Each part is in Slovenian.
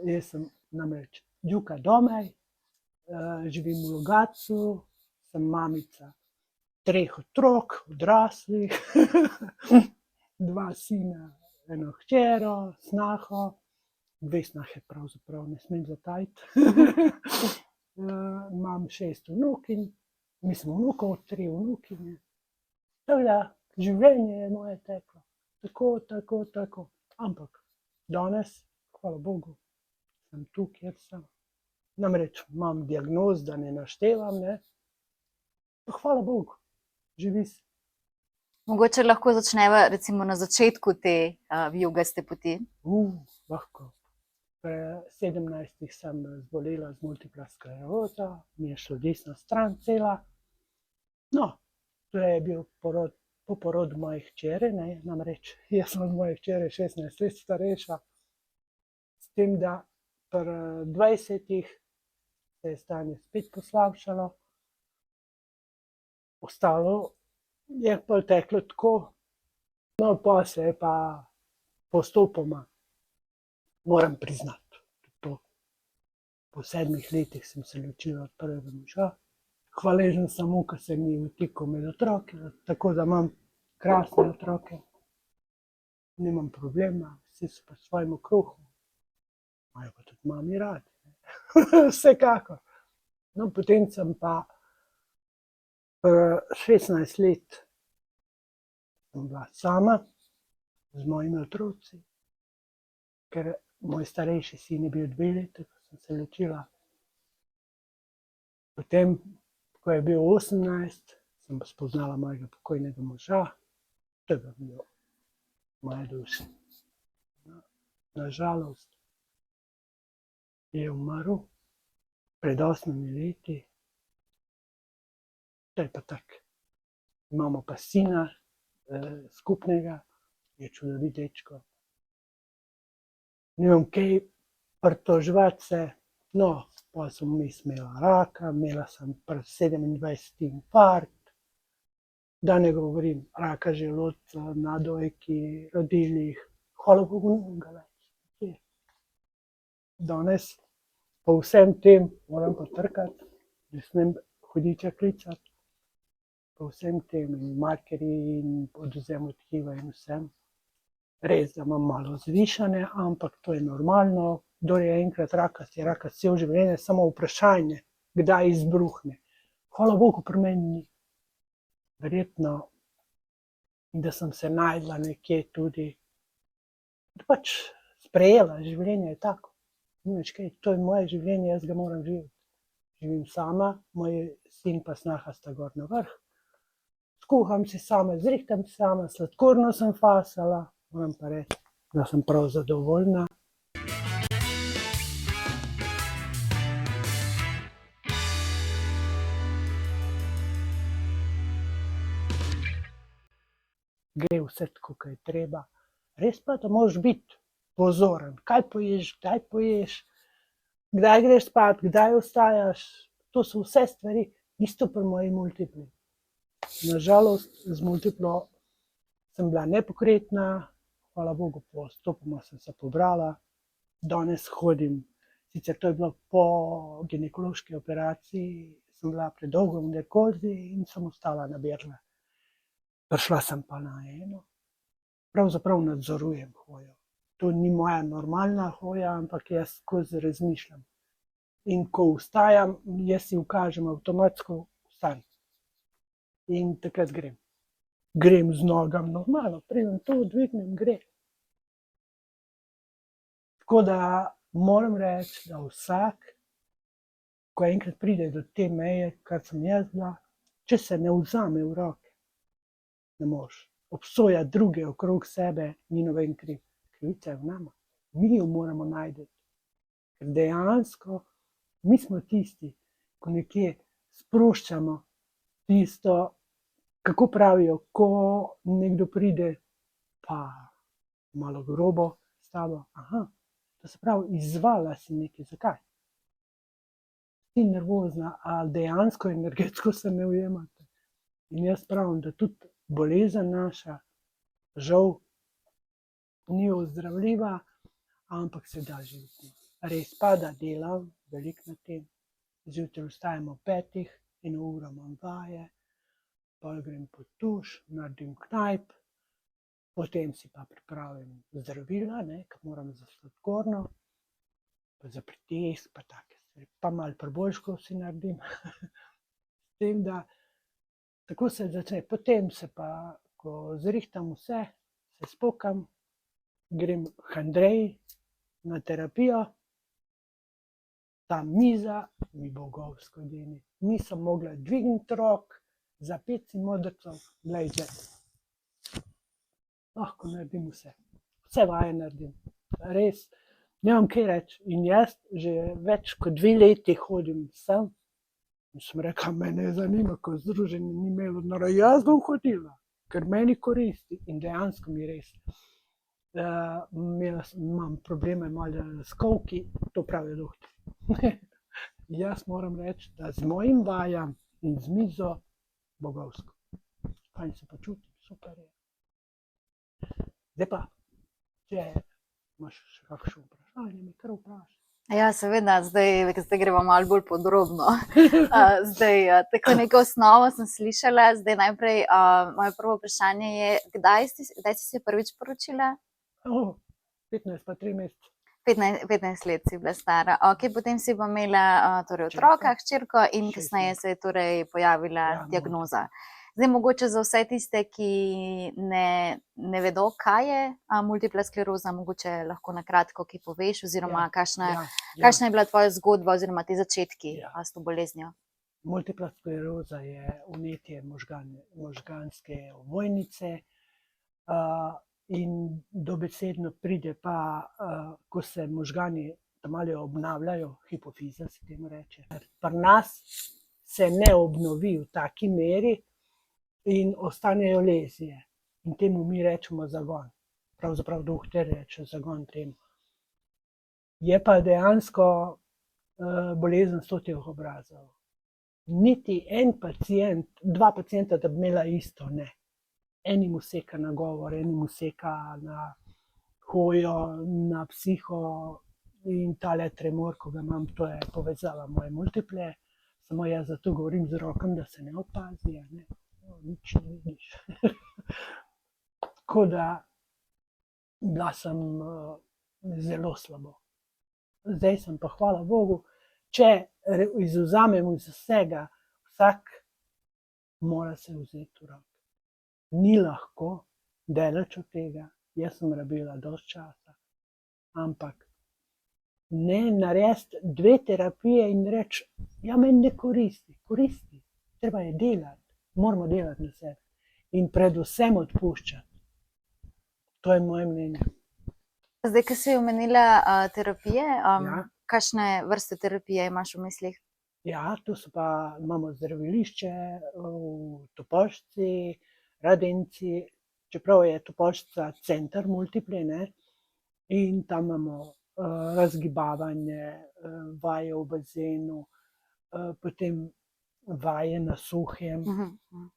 Jaz sem namreč Đuka Domaj, živim v Logatcu, sem mamica 3 otrok, odraslih, 2 sina, 1 hčero, snaho, 2 snahe pravzaprav ne smem zatajiti. Imam 6 vnukinj, mislim vnukov, 3 vnukinje. Tako da, življenje je moje teklo. Tako. Ampak danes, hvala Bogu, sem tu, kjer sem. Namreč imam diagnoz, da ne naštevam, ne. Pa hvala Bogu, živi se. Mogoče lahko začneva recimo na začetku te vijugaste poti. Lahko. Pri 17 sem zbolela z multipla sklerozo, mi je šla desna stran cela. No, to je bil po porodu moje hčere, ne, namreč jaz sem od moje hčere 16 let starejša. S tem, da pri 20 se je stanje spet poslabšalo. Ostalo je pol teklo tako, no, pol se je pa postopoma, moram priznati, to. Po 7 letih sem se ločila od prvega moža. Hvaležen sem mu, ker se mi je vtikal med otroke, tako da imam krasne otroke. Nimam problema, vsi so pri svojem okrohu. Imajo pa tudi mami radi, ne. Vsekakor. No, potem sem pa 16 let sem bila sama z mojimi otroci, ker moj starejši sin je bil 2 leti, ko sem se ločila. Potem, ko je bil 18, sem pa spoznala mojega pokojnega moža, to je pa bilo moje duše. Na žalost je umrl pred 8 leti. To je pa tako. Imamo pa sina skupnega, je čudovit dečko. Nimam kaj pritoževati se, no, pol sem vmes imela raka, imela sem pri 27 infarkt, da ne govorim raka želodca, na dojki, rodilih, hvala Bogu nimam ga več. Danes po vsem tem moram pa trkati, ne smem hudiča klicati. Po vsem tem in markerji in odvzemu tkiva in vsem. Res, da imam malo zvišane, ampak to je normalno. Kdor je enkrat rakast, je rakast celo življenje, samo vprašanje, kdaj izbruhne. Hvala Bogu, pri meni ni. Verjetno, da sem se našla nekje tudi, da pač sprejela, življenje je tako. Ni več kaj, to je moje življenje, jaz ga moram živeti. Živim sama, moj sin pa snaha sta gor na vrh. Skuham si sama, zrihtam si sama, sladkorno sem fasala, moram pa reči, da sem prav zadovoljna. Gre vse tako, kot je treba. Res pa, da moraš biti pozoren, kaj poješ, kdaj poješ, kdaj greš spat, kdaj vstajaš. To so vse stvari, isto pri moji multipli. Na žalost, z multiplo sem bila nepokretna, hvala Bogu, postopoma sem se pobrala. Danes hodim, sicer to je bilo po ginekološki operaciji, sem bila predolgo v narkozi in sem ostala na berle. Prišla sem pa na eno, pravzaprav nadzorujem hojo. To ni moja normalna hoja, ampak jaz skozi razmišljam. In ko vstajam, jaz si ukažem avtomatsko vstaj. In takrat grem. Grem z nogam normalno, pridem tu, dvignem, gre. Tako da moram reči, da vsak, ko enkrat pride do te meje, kar sem jaz bila, če se ne vzame v roke, ne moreš. Obsojati druge okrog sebe ni noben kriv. Krivica je v nama. Mi jo moramo najti. Ker dejansko mi smo tisti, ko nekje sproščamo tisto, kako pravijo, ko nekdo pride pa malo grobo s tabo. To se pravi, izzvala si nekaj. Zakaj? Si nervozna ali dejansko energetsko se ne ujemate. In jaz pravim, da tudi bolezen naša, žal, ni ozdravljiva, ampak se da živeti. res pa, da delam veliko na tem. Zjutraj vstajam ob 5, 1 uro imam vaje, pol grem pod tuš, naredim knajp, potem si pa pripravim zdravila, ker moram za sladkorno, pa za pritisk, pa take stvari. Pa malo preboljškov si naredim. S tem, da tako se začne. Potem se pa, ko zrihtam vse, se spokam, grem k Andreji na terapijo, ta miza mi bogovsko deni. Nisem mogla dvigniti rok, za 5 modrcev, glejte, lahko naredim vse. Vse vaje naredim. Res, nemam kaj reči. In jaz že več kot 2 leti hodim sem. In sem rekla, me ne zanima, ko združenje ni imelo denarja. Jaz bom hodila, ker meni koristi. In dejansko mi res. Imam probleme malo s kolki, to pravijo doktorji. Jaz moram reči, da z mojim vajam in z mizo bogovsko. Fajn se počutim, super je. Zdaj pa, če imaš še kakšno vprašanje, mi kar vprašaj. Ja, seveda, zdaj gremo malo bolj podrobno. Tako neko osnovo sem slišala, zdaj najprej moje prvo vprašanje je, kdaj si se prvič poročila? 15 pa 3 mesece. 15 let si bila stara. Potem si pa imela otroka, hčerko in kasneje se je torej pojavila diagnoza. Zdaj, mogoče za vse tiste, ki ne vedo, kaj je multipla skleroza, mogoče lahko na kratko kaj poveš, oziroma kakšna je bila tvoja zgodba oziroma ti začetki s to boleznijo? Multipla skleroza je vnetje možganske ovojnice in dobesedno pride pa, ko se možgani malo obnavljajo, hipofiza se temu reče. Pri nas se ne obnovi v taki meri, in ostanejo lezije. In temu mi rečemo zagon. Pravzaprav doktor reče zagon temu. Je pa dejansko bolezen 100 obrazov. Niti en pacient, 2 pacienta, da bi imela isto, ne. Enim useka na govor, enim useka na hojo, na psiho in tale tremor, ko ga imam, to je povezava moje multiple. Samo jaz zato govorim z rokom, da se ne opazi, ne. Nič ne vidiš. Tako da bila sem zelo slabo. Zdaj sem pa, hvala Bogu, če izvzamem iz vsega, vsak mora se vzeti v roke. Ni lahko, daleč od tega, jaz sem rabila dosti časa, ampak ne narediti 2 terapije in reči, ja, meni ne koristi. Koristi, treba je delati. Moramo delati na sebi in predvsem odpuščati. To je moje mnenje. Zdaj, ko si omenila terapije, kakšne vrste terapije imaš v mislih? Ja, tu so pa, imamo zdravilišče v Topolšici, Radenci, čeprav je Topolšica center multiple, ne, in tam imamo razgibavanje, vaje v bazenu, potem vaje na suhem,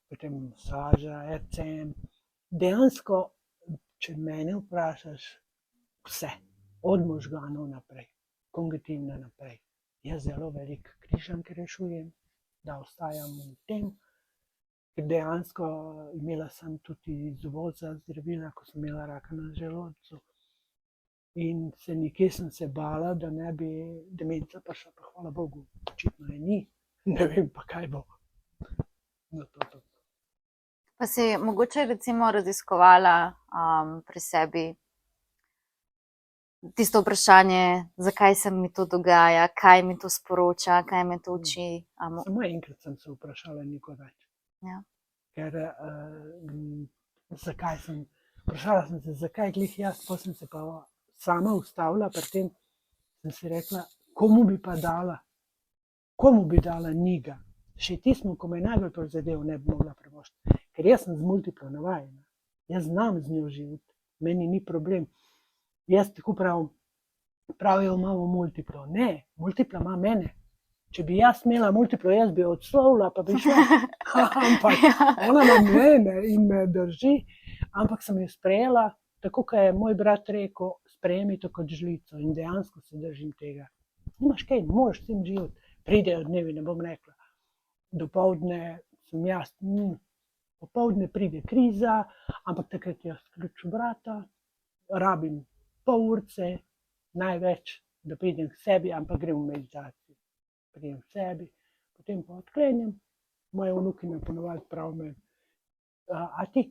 potem masaža, RCM. Dejansko, če mene vprašaš, vse, od možganov naprej, kognitivno naprej. Jaz zelo veliko križanke rešujem, da ostajam v tem, ker dejansko imela sem tudi iz uvoza zdravila, ko sem imela raka na želodcu. In nekje sem se bala, da ne bi demenca prišla, pa hvala Bogu, očitno je ni. Ne vem pa, kaj bo. No, to. Pa si mogoče recimo raziskovala pri sebi tisto vprašanje, zakaj se mi to dogaja, kaj mi to sporoča, kaj me to uči? Samo enkrat sem se vprašala, nikoli več. Ja. Ker vprašala sem se, zakaj glih jaz, pa sem se pa sama ustavila, pri tem sem si rekla, komu bi pa dala? Komu bi dala njega? Še tismo, ko me najbolj prizadel, ne bi mogla privoščiti. Ker jaz sem z multiplo navajena. Jaz znam z njo živeti. Meni ni problem. Jaz tako pravijo, imamo multiplo. Ne, multipla ima mene. Če bi jaz imela multiplo, jaz bi odslovila, pa bi šla. Ampak ona ima mene in me drži. Ampak sem jo sprejela, tako kot je moj brat rekel, sprejemi to kot žlico in dejansko se držim tega. Nimaš kaj, moraš s tem živeti. Pridejo dnevi, ne bom rekla. Dopoldne sem jaz, popoldne pride kriza, ampak takrat jaz ključu vrata, rabim pol urce, največ, da pridem k sebi, ampak grem v meditaciji. Pridem k sebi, potem pa odklenem, moja vnukina ponovadi pravi meni, a ti,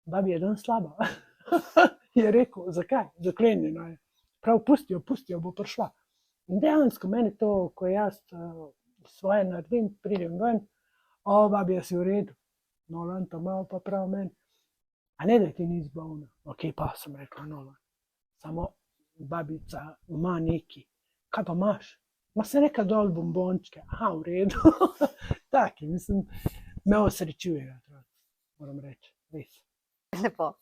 babi je danes slaba. Je rekel, zakaj? Zaklenjena je. Prav, pusti jo, bo prišla. In dejansko meni to, ko jaz svoje naredim, pridem ven, babi, si v redu. Nolan, to malo pa prav meni. A ne, da ti nisi bolna. Ok, pa sem rekla, Nolan. Samo babica ima neki. Kaj pa imaš? Ma se neka dol bombončke. Aha, v redu. Taki, mislim, me osrečuje, moram reči, res. Lepo.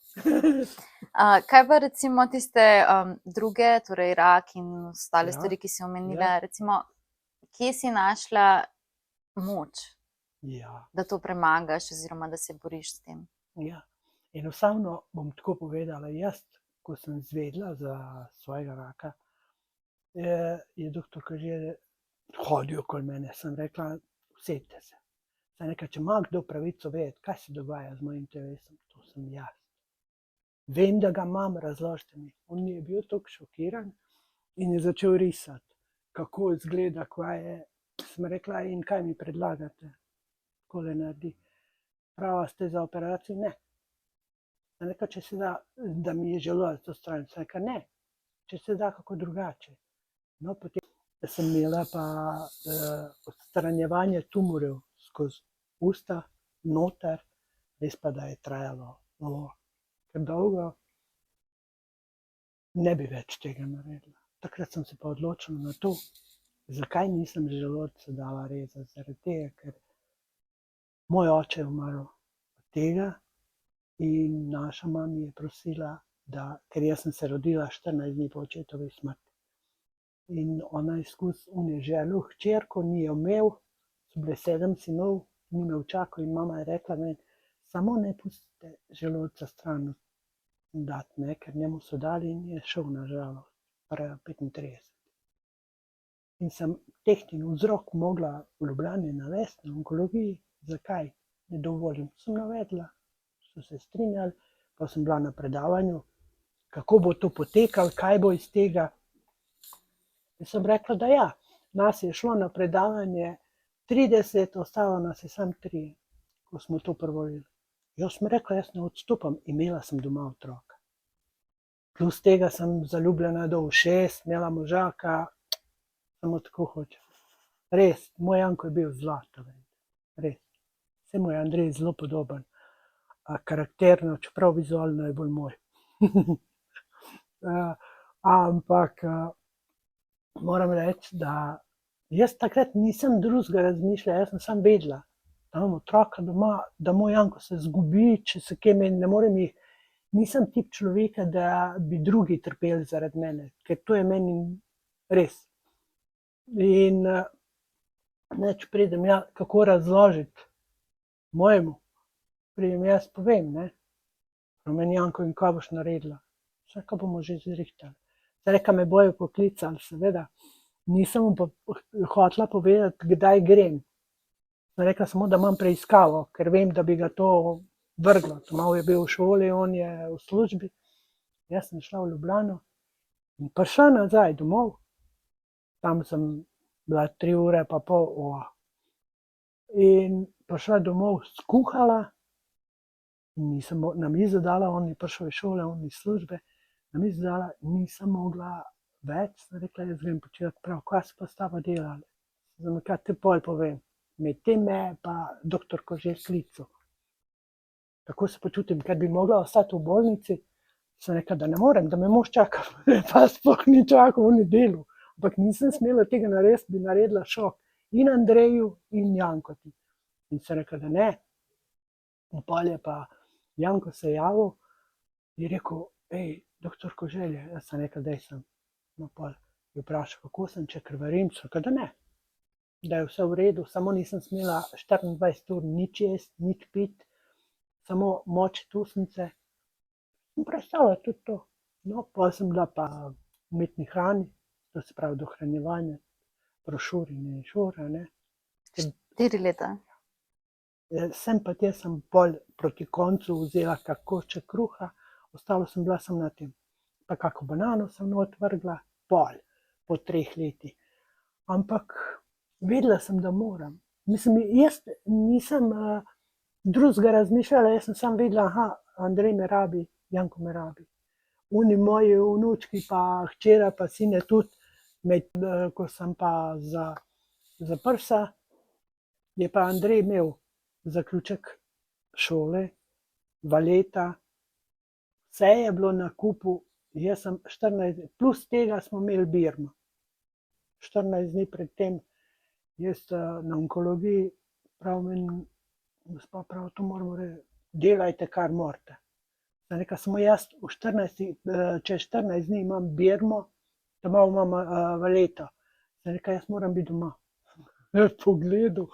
Kaj pa recimo tiste druge, torej rak in ostale stvari, ki si omenila, recimo, kje si našla moč, da to premagaš oziroma da se boriš s tem? Ja, enostavno bom tako povedala, jaz, ko sem izvedela za svojega raka, je doktorka že hodil okoli mene, sem rekla, usedite se. Saj nekaj, če ima kdo pravico vedeti, kaj se dogaja z mojim telesom, to sem jaz. Vem, da ga imam, razložite mi. On je bil tako šokiran in je začel risati, kako izgleda, kaj je. Sem rekla, in kaj mi predlagate, takole naredi. Prava ste za operacijo? Ne. Sem rekla, če se da, da mi je želodec odstraniti. Sem rekla, ne, če se da kako drugače. No, potem sem imela pa odstranjevanje tumorjev skozi usta, noter, res pa, da je trajalo ker dolgo, ne bi več tega naredila. Takrat sem se pa odločila na to, zakaj nisem želodca dala rezati. Zaradi tega, ker moj oče je umrl od tega in naša mama je prosila, da, ker jaz sem se rodila 14 dni po očetovi smrti. In ona je skozi želel hčerko, ni jo imel, so bile 7 sinov, ni me čakal in mama je rekla meni, samo ne pustite želodca stran dati, ne, ker njemu so dali in je šel na žalost, 35. In sem tehten vzrok mogla v Ljubljani navesti na onkologiji, zakaj ne dovolim. Sem navedla, so se strinjali, pa sem bila na predavanju, kako bo to potekalo, kaj bo iz tega. In sem rekla, da ja, nas je šlo na predavanje 30, ostalo nas je samo 3, ko smo to prevolili. Jaz sem rekla, jaz ne odstopam, imela sem doma otroka. Plus tega sem zaljubljena do ušes, imela možaka, samo tako hočem. Res, moj Janko je bil zlata, res. Vse moj Andrej je zelo podoben, karakterno, čeprav vizualno je bolj moj. Ampak moram reči, da jaz takrat nisem drugega razmišljala, jaz sem samo vedela, da imam otroka doma, da moj Janko se zgubi, če se kaj meni, ne morem jih, nisem tip človeka, da bi drugi trpeli zaradi mene, ker to je meni res. In neč pridem, ja, kako razložiti mojemu, pridem jaz povem, ne, meni Janko, in kaj boš naredila? Vsaka bomo že zrihtali. Reka, me bojo poklicali, seveda. Nisem mu pa hotela povedati, kdaj grem. Sem rekla samo, da imam preiskavo, ker vem, da bi ga to vrglo. Malo je bil v šoli, on je v službi. Jaz sem šla v Ljubljano in prišla nazaj domov. Tam sem bila 3 ure pa pol. In prišla domov, skuhala in nisem na mizo dala, on je prišel iz šole, on iz službe. Na mizo dala, nisem mogla več, sem rekla, jaz grem počivati prav, kaj se pa s taba delali? Sem rekla, te pol povem, medtem me pa doktor Koželj klical. Tako se počutim, ker bi mogla ostati v bolnici, sem rekla, da ne morem, da me mož čaka, pa sploh ni čakal v nedelu, ampak nisem smela tega narediti, bi naredila šok in Andreju in Jankoti. In sem rekla, da ne. In pol je pa Janko se javil, je rekel, doktor Koželj, jaz sem rekla, daj sem. No, pol je vprašal, kako sem, če krvarim, sem rekla, da ne. Da je vse v redu, samo nisem smela 24 ur nič jesti, nič piti, samo močiti ustnice. In predstavljala tudi to. No, potem sem bila pa v umetni hrani, to se pravi dohranjevanje, brošur in inšura, ne. 4 leta. Sem pa te sem pol proti koncu vzela kak košček kruha, ostalo sem bila samo na tem. Pa kako banano sem not vrgla, pol, po 3 letih. Ampak vedela sem, da moram. Mislim, jaz nisem drugega razmišljala, jaz sem samo vedela, aha, Andrej me rabi, Janko me rabi. Oni moji vnučki pa hčera pa sine tudi, ko sem pa za prsa, je pa Andrej imel zaključek šole, valeta, vse je bilo na kupu, jaz sem 14, plus tega smo imeli birmo. 14 dni pred tem, jaz na onkologiji pravim, gospa prav, to moramo reči, delajte, kar morate. Sem rekla, samo jaz čez 14 dni imam birmo, domov imam valeto. Sem rekla, jaz moram biti doma. Je pogledal,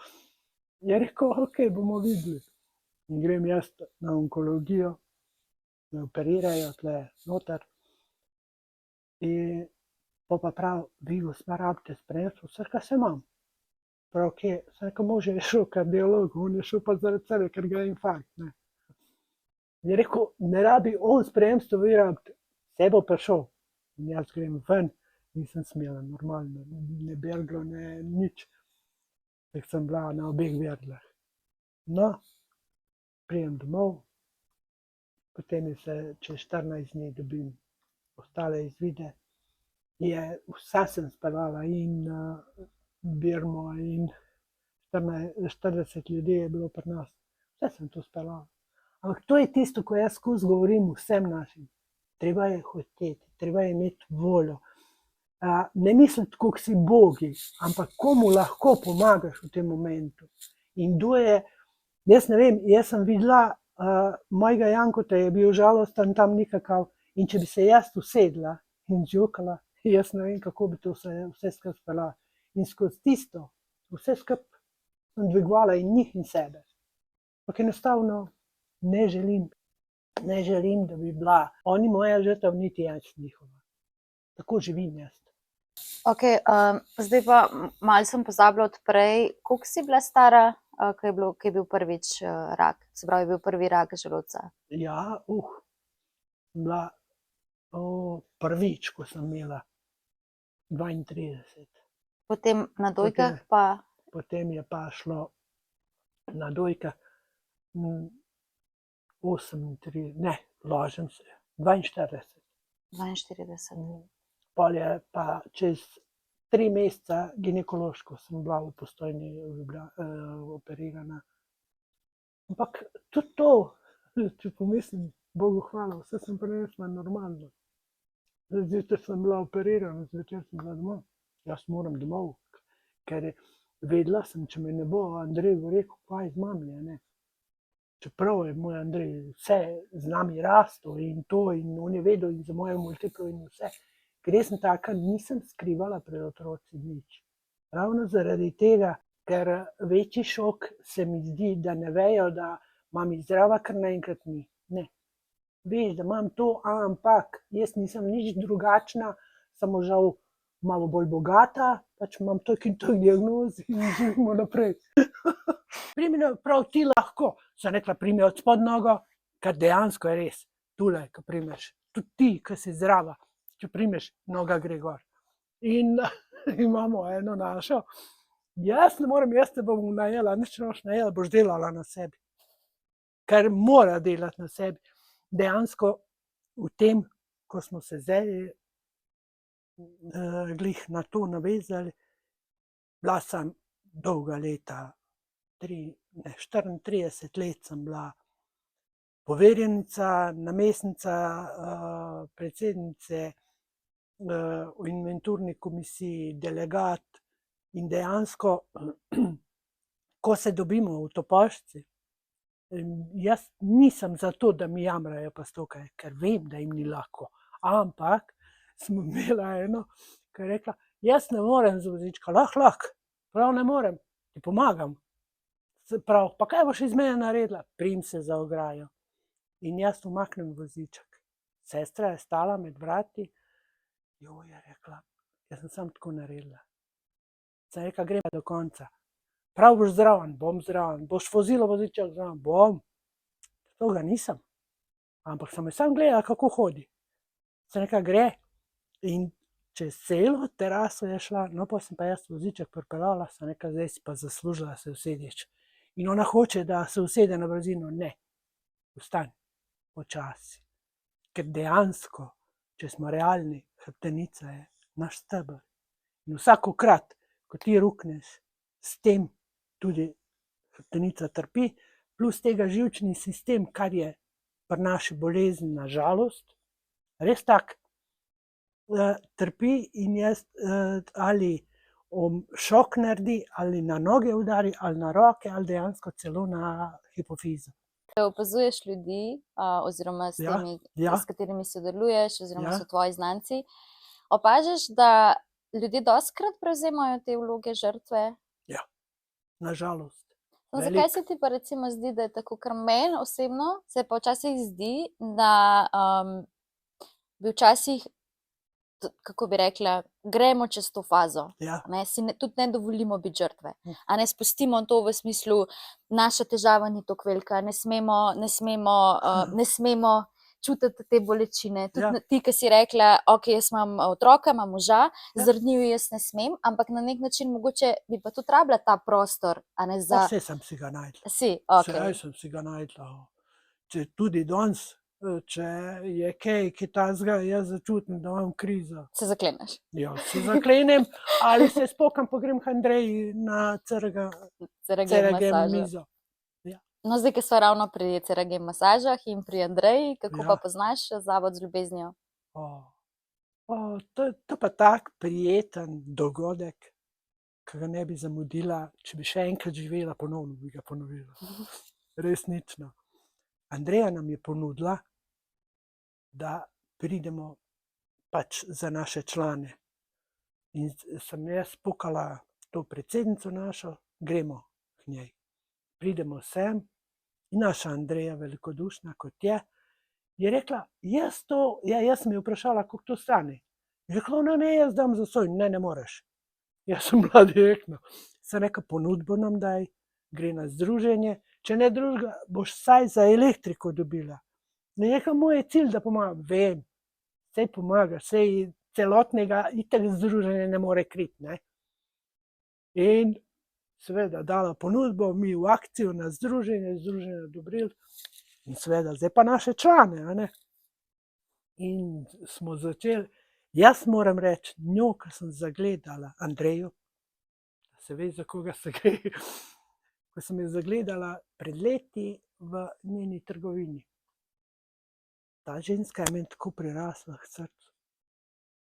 je rekel, ok, bomo videli. In grem jaz na onkologijo, me operirajo tle noter. In pa prav, vi gospa rabite spremstvo, vse, kar se imam. Prav, kje? Sem rekel, mož je šel kardiolog, on je šel pa zaradi sebe, ker ga je infarkt, ne. Je rekel, ne rabi on spremstvo, vi rabite, vse bo prišel. In jaz grem ven, nisem smela, normalno, ne berglo, ne nič. Tako sem bila na obeh verglah. No, pridem domov, potem se čez 14 dni dobim ostale izvide. Vsa sem speljala in birmo in 40 ljudi je bilo pri nas. Vse sem to speljala. Ampak to je tisto, ko jaz skozi govorim vsem našim. Treba je hoteti, treba je imeti voljo. Ne misliti, koliko si bogi, ampak komu lahko pomagaš v tem momentu. In kdo je, jaz ne vem, jaz sem videla, mojega Jankota je bil žalosten tam nikakav, in če bi se jaz usedla in zjokala, jaz ne vem, kako bi to vse skupaj speljala. In skozi tisto, vse skupaj sem dvigovala in njih in sebe. Ampak enostavno ne želim, da bi bila oni moja žrtev, niti jaz njihova. Tako živim jaz. Ok, zdaj pa malo sem pozabila od prej, koliko si bila stara, ko je bil prvič rak, se pravi, je bil prvi rak želodca? Ja, bila prvič, ko sem imela 32. Potem na dojkah pa? Potem je pa šlo na dojkah 38, ne, lažem se, 42. 42. Pol je pa čez 3 meseca ginekološko sem bila v Postojni operirana. Ampak tudi to, če pomislim, Bogu hvala, vse sem prenesla normalno. Zjutraj sem bila operirana, zvečer sem bila domov. Jaz moram domov, ker vedela sem, če me ne bo Andrej rekel, kaj z mami, ne. Čeprav je moj Andrej vse z nami rastel in to, in on je vedel in za mojo multiplo in vse. Ker jaz sem taka, nisem skrivala pred otroci nič. Ravno zaradi tega, ker večji šok se mi zdi, da ne vejo, da mami zdrava, ker naenkrat ni. Ne. Veš, da imam to, ampak jaz nisem nič drugačna, samo žal malo bolj bogata, pač imam toliko in toliko diagnoz in živimo naprej. Primi prav ti lahko, sem rekla, primi od spod nogo, ker dejansko je res, tule, ko primeš, tudi ti, ki si zdrava, če primeš, noga gre gor. In imamo eno našo, jaz ne morem, jaz te bom najela, nič ne boš najela, boš delala na sebi. Ker mora delati na sebi. Dejansko v tem, ko smo se zdaj glih na to navezali, bila sem dolga leta, 34 let sem bila poverjenica, namestnica predsednice v inventurni komisiji, delegat in dejansko, ko se dobimo v Topolšici, jaz nisem za to, da mi jamrajo pa stokajo, ker vem, da jim ni lahko, ampak smo imela eno, ki je rekla, jaz ne morem z vozička, lahko, prav ne morem, ti pomagam. Prav, pa kaj boš iz mene naredila? Prim se za ograjo. In jaz umaknem voziček, Sestra je stala med vrati, jo je rekla, jaz sem samo tako naredila. Sem rekla, gremo do konca. Prav boš zraven, bom zraven, boš vozila voziček zraven, bom. To ga nisem. Ampak sem jo sam gledala, kako hodi. Sem rekla, gre. In čez celo teraso je šla, no pa sem pa jaz voziček pripeljala, sem rekla, zdaj si pa zaslužila se usediš. In ona hoče, da se usede na brzino. Ne, vstani, počasi. Ker dejansko, če smo realni, hrbtenica je naš steber. In vsakokrat, ko ti rukneš, s tem tudi hrbtenica trpi, plus tega živčni sistem, kar je pri naši bolezni na žalost, res tak, trpi in jaz ali šok naredi, ali na noge udari, ali na roke, ali dejansko celo na hipofizo. Ko opazuješ ljudi, oziroma s temi, s katerimi sodeluješ, oziroma so tvoji znanci, opažaš, da ljudje dostikrat prevzemajo te vloge žrtve? Ja, na žalost. Zakaj se ti pa recimo zdi, da je tako? Ker meni osebno se pa včasih zdi, da bi včasih, kako bi rekla, gremo čez to fazo. Tudi ne dovolimo biti žrtve. A ne spustimo to v smislu, naša težava ni tako velika, ne smemo čutiti te bolečine. Tudi ti, ki si rekla, ok, jaz imam otroka, imam moža, zaradi njiju jaz ne smem, ampak na nek način mogoče bi pa tudi rabila ta prostor. Vse sem si ga najdla. Vse sem si ga najdla. Če tudi danes, če je kaj takega, jaz začutim, da imam krizo. Se zakleneš? Ja, se zaklenem ali se spokam, pa grem k Andreji na CRG mizo. No, zdaj, ki smo ravno pri CRG masažah in pri Andreji, kako pa poznaš Zavod z ljubeznijo? To pa tak prijeten dogodek, ki ga ne bi zamudila, če bi še enkrat živela, ponovno bi ga ponovila. Resnično. Andreja nam je ponudila, da pridemo pač za naše člane. In sem jaz pokala to predsednico našo, gremo k njej. Pridemo sem in naša Andreja, velikodušna kot je rekla, jaz sem jo vprašala, koliko to stane. Je rekla, ne, jaz dam zastonj. Ne moreš. Jaz sem bila direktna. Sem rekla, ponudbo nam daj, gre na združenje, če ne drugega, boš vsaj za elektriko dobila. Je rekla, moj je cilj, da pomagam. Vem, saj pomagaš, saj celotnega itak združenja ne more kriti. In seveda dala ponudbo, mi v akcijo na združenje odobrili in seveda zdaj pa naše člane. In smo začeli, jaz moram reči, njo, ko sem zagledala Andrejo, da se ve, za koga se gre, ko sem jo zagledala pred leti v njeni trgovini. Ta ženska je meni tako prirasla k srcu.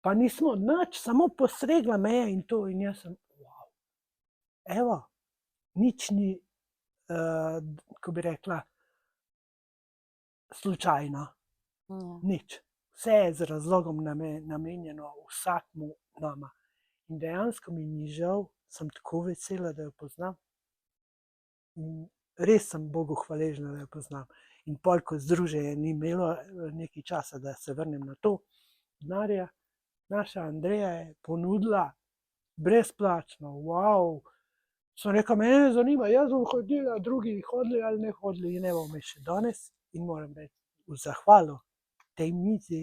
Pa nismo nič, samo postregla me je in to, in jaz sem, wow. Evo, nič ni, ko bi rekla, slučajno. Nič. Vse je z razlogom namenjeno vsakmu nama. In dejansko mi ni žal, sem tako vesela, da jo poznam. Res sem Bogu hvaležna, da jo poznam. In pol, ko združenje ni imelo nekaj časa, da se vrnem na to, denarja, naša Andreja je ponudila brezplačno, wow. Sem rekla, mene zanima, jaz bom hodila, drugi hodili ali ne hodili, in evo me še danes. In moram reči, v zahvalo tej mizi,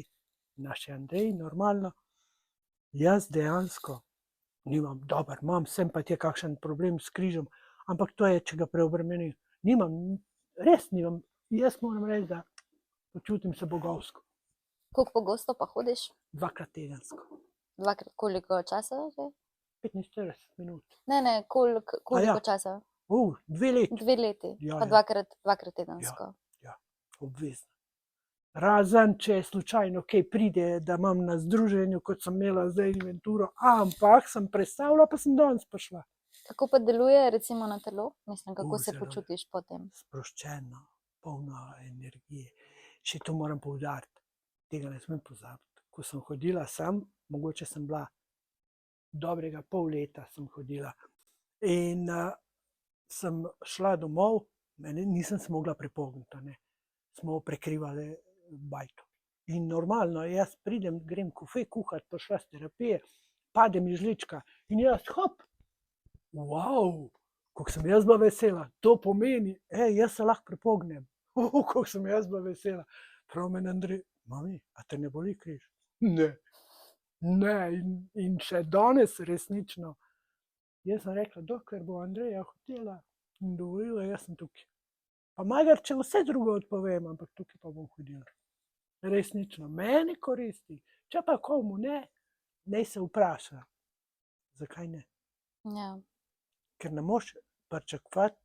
naši Andreji, normalno, jaz dejansko nimam, dober, imam, sem pa ti kakšen problem s križem, ampak to je, če ga preobremenim. Nimam, res nimam, jaz moram reči, da počutim se bogovsko. Koliko pogosto pa hodiš? 2-krat tedensko. 2-krat, koliko časa že? 45 minut. Ne, koliko časa? 2 leti. 2 leti, pa 2-krat tedensko. Ja, obvezno. Razen, če slučajno kaj pride, da imam na združenju, kot sem imela zdaj inventuro, ampak sem predstavila, pa sem danes prišla. Kako pa deluje recimo na telo? Mislim, kako se počutiš potem? Sproščeno, polno energije. Še to moram poudariti. Tega ne smem pozabiti. Ko sem hodila sem, mogoče sem bila dobrega pol leta sem hodila. In sem šla domov, nisem se mogla prepogniti. Smo prekrivali bajto. In normalno, jaz pridem, grem kofe kuhati, prišla s terapije, pade mi žlička in jaz hop, wow, kako sem jaz bila vesela, to pomeni, jaz se lahko prepognem, kako sem jaz bila vesela. Prav meni Andrej, mami, a te ne boli križ? Ne, in še danes resnično. Jaz sem rekla, dokler bo Andreja hotela in dovolila, jaz sem tukaj. Pa magar, če vse drugo odpovem, ampak tukaj pa bom hodila. Resnično, meni koristi. Če pa komu ne, naj se vpraša, zakaj ne. Ja. Ker ne moš pričakovati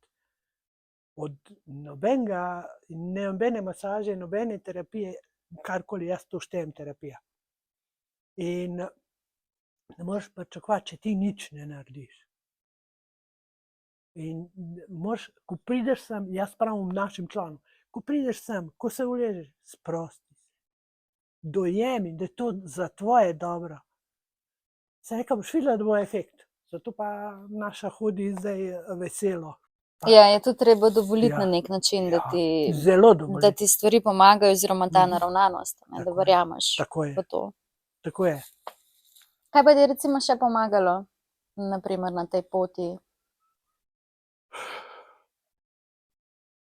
od nobene masaže, nobene terapije, karkoli, jaz to štejem terapija. In ne moreš pričakovati, če ti nič ne narediš. In ko prideš sem, jaz pravim našim članom, ko prideš sem, ko se uležeš, sprosti se. Dojemi, da je to za tvoje dobro. Se nekaj boš videla, da bo efekt. Zato pa naša hodi zdaj veselo. Ja, je to treba dovoliti na Ja, nek način, ja, zelo dovoliti. da ti stvari pomagajo, oziroma ta Mhm. naravnanost, ne, da Tako je, verjameš tako je. v to. Tako je. Kaj pa ti je recimo še pomagalo, na primer na tej poti?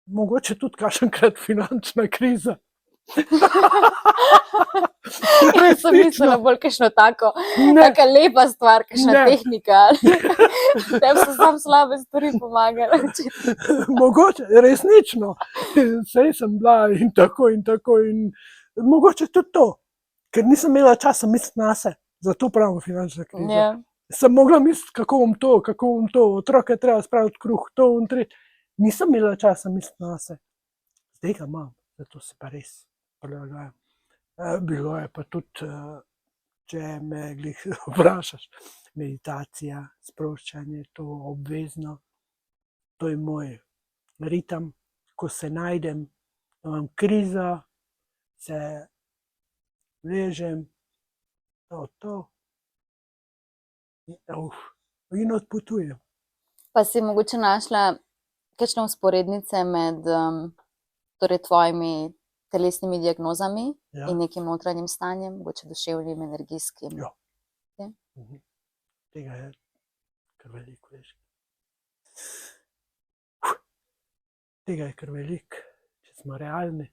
Mogoče tudi kakšenkrat finančna kriza. Jaz sem mislila bolj kakšno tako, Ne, taka lepa stvar, kakšna Ne. tehnika. Tebi so samo slabe stvari pomagale. mogoče, resnično. Saj sem bila in tako in tako in mogoče tudi to, ker nisem imela časa misliti nase, zato pravim finančna kriza. Ja. Sem mogla misliti, kako bom to, otroke treba spraviti kruh, to in tretje. Nisem imela časa misliti nase. Zdaj ga imam, zato se pa res prilagajam. Bilo je pa tudi, če me glih vprašaš, meditacija, sproščanje, to obvezno. To je moj ritem, ko se najdem, imam krizo, se ležem, to. In odpotujem. Pa si mogoče našla kakšne vzporednice med torej tvojimi telesnimi diagnozami Ja. in nekim notranjim stanjem, mogoče duševnim, energijskim? Ja. Ja. Tega je kar veliko, veš. Tega je kar veliko, če smo realni.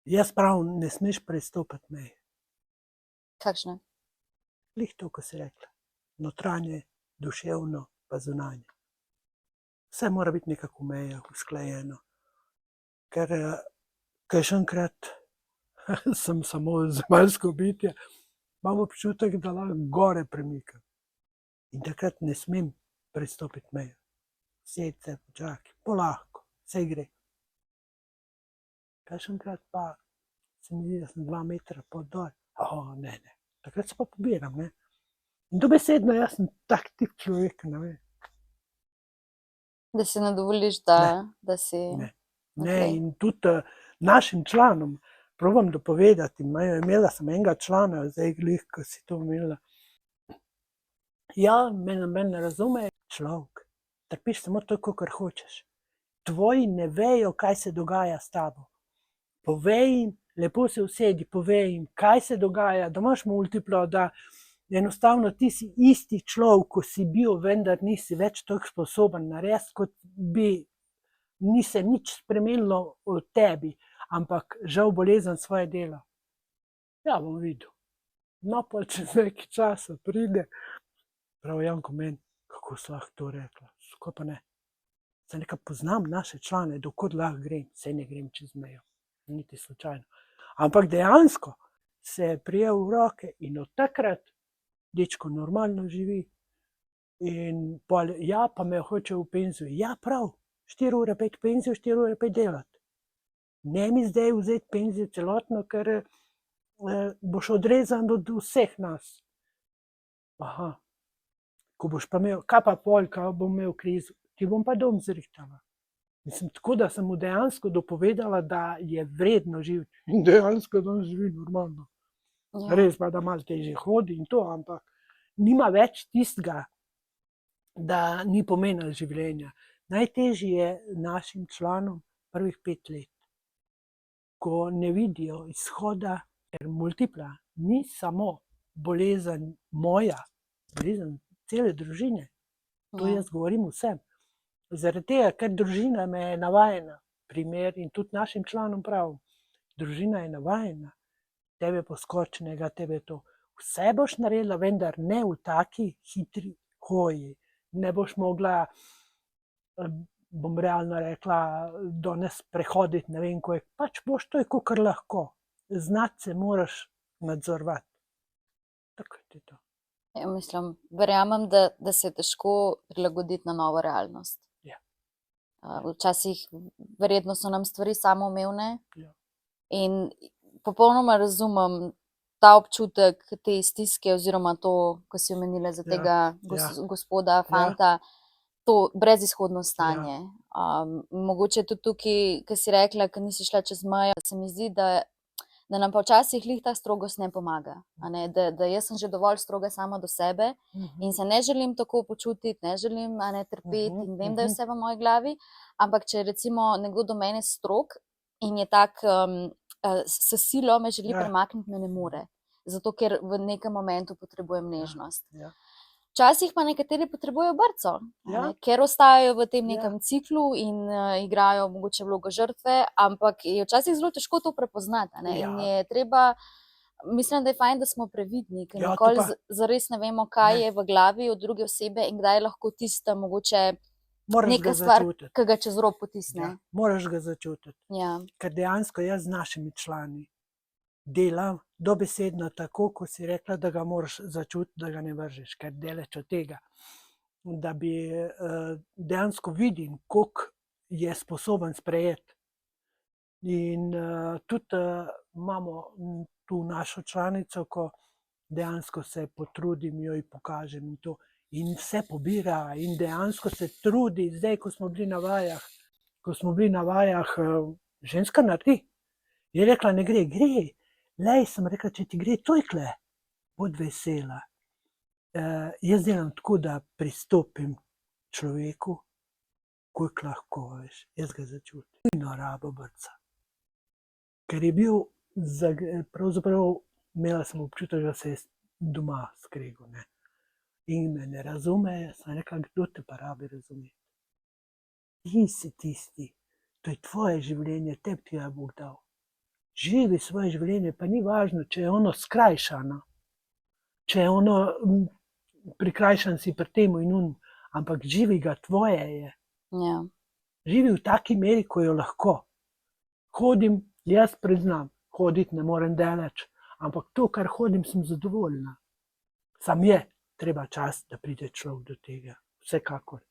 Jaz pravim, ne smeš prestopati meje. Kakšne? Glih to, ko si rekla. Notranje, duševno, pa zunanje. Vse mora biti nekako v mejah usklajeno. Ker kakšenkrat sem samo zemeljsko bitje, imam občutek, da lahko gore premikam. In takrat ne smem prestopiti meje. Sedi se, počakaj, polahko, vse gre. Kakšenkrat pa se mi zdi, da sem 2 metra pod dol. Ne. Takrat se pa pobiram, ne. In dobesedno, jaz sem tak tip človeka, ne vem. Da si ne dovoliš, da si... Ne. Okej. In tudi našim članom probam dopovedati. Imela sem enega člana, zdaj glih, ko si to imela. Ja, me ne razume, človek. Trpiš samo tako, kar hočeš. Tvoji ne vejo, kaj se dogaja s tabo. Povej jim, lepo se usedi, povej jim, kaj se dogaja, da imaš multiplo, da enostavno ti si isti človek, ko si bil, vendar nisi več tako sposoben narediti, kot bi. Ni se nič spremenilo v tebi, ampak žal bolezen svoje dela. Ja, bom videl. No, pa čez nekaj časa pride, pravi Janko meni, kako si lahko to rekla, kako pa ne. Saj nekaj poznam naše člane, dokod lahko grem, saj ne grem čez mejo, niti slučajno. Ampak dejansko se je prijel v roke in od takrat dečko normalno živi. In pol, ja, pa me hoče v penzijo. Ja, prav, 4 ure pet penzijo, 4 ure pet delati. Ne mi zdaj vzeti penzijo celotno, ker boš odrezan od vseh nas. Aha, ko boš pa imel, kaj pa pol, kaj bom imel krizo, ti bom pa dom zrihtala. Mislim, tako da sem mu dejansko dopovedala, da je vredno živeti. In dejansko da živi normalno. Ja. Res pa, da malo težje hodi in to, ampak nima več tistega, da ni pomena življenja. Najtežje je našim članom prvih 5 let. ko ne vidijo izhoda, ker multipla ni samo bolezen moja, bolezen cele družine. To jaz govorim vsem. Zaradi tega, ker družina me je navajena, primer in tudi našim članom pravim, družina je navajena, tebe poskočnega, tebe to. Vse boš naredila, vendar ne v taki hitri hoji. Ne boš mogla, bom realno rekla, danes prehoditi, ne vem, ko je. Pač boš to, kakor lahko. Znati se moraš nadzorovati. Tako je to. Ja, mislim, verjamem, da se je težko prilagoditi na novo realnost. Ja. Včasih verjetno so nam stvari samoumevne. Ja. In popolnoma razumem ta občutek te stiske oziroma to, ko si omenila za tega gospoda, fanta, to brezizhodno stanje. Mogoče tudi tukaj, ko si rekla, ko nisi šla čez mejo, se mi zdi, da nam pa včasih glih ta strogost ne pomaga. Da jaz sem že dovolj stroga sama do sebe in se ne želim tako počutiti, ne želim trpeti in vem, da je vse v moji glavi, ampak če recimo nekdo do mene strog in je tak s silo me želi premakniti, me ne more. Zato, ker v nekem momentu potrebujem nežnost. Včasih pa nekateri potrebujejo brco, ker ostajajo v tem nekem ciklu in igrajo mogoče vlogo žrtve, ampak je včasih zelo težko to prepoznati. In je treba, mislim, da je fajn, da smo previdni, ker nikoli zares ne vemo, kaj je v glavi od druge osebe in kdaj lahko tista mogoče neka stvar, ki ga čez rob potisne. Moraš ga začutiti. Ker dejansko jaz z našimi člani delam dobesedno tako, ko si rekla, da ga moraš začutiti, da ga ne vržeš, ker daleč od tega. Da bi dejansko vidim, koliko je sposoben sprejeti. In tudi imamo tu našo članico, ko dejansko se potrudim, jo pokažem in to. In vse pobira in dejansko se trudi. Zdaj, ko smo bili na vajah, ženska naredi. Je rekla, ne gre, gre. Lej, sem rekla, če ti gre tojkle, bod vesela. Jaz delam tako, da pristopim človeku, koliko lahko, veš. Jaz ga začutim. In rabo brca. Ker je bil, pravzaprav imela sem občutek, da se je doma skregal, ne. In me ne razume, sem rekla, kdo te pa rabi razumeti? Ti si tisti, to je tvoje življenje, tebi ti je Bog dal. Živi svoje življenje, pa ni važno, če je ono skrajšano, če je ono prikrajšan si pri temu in unem, ampak živi ga, tvoje je. Živi v taki meri, ko jo lahko. Hodim, jaz priznam, hoditi ne morem daleč, ampak to, kar hodim, sem zadovoljna. Sam je treba čas, da pride človek do tega. Vsekakor.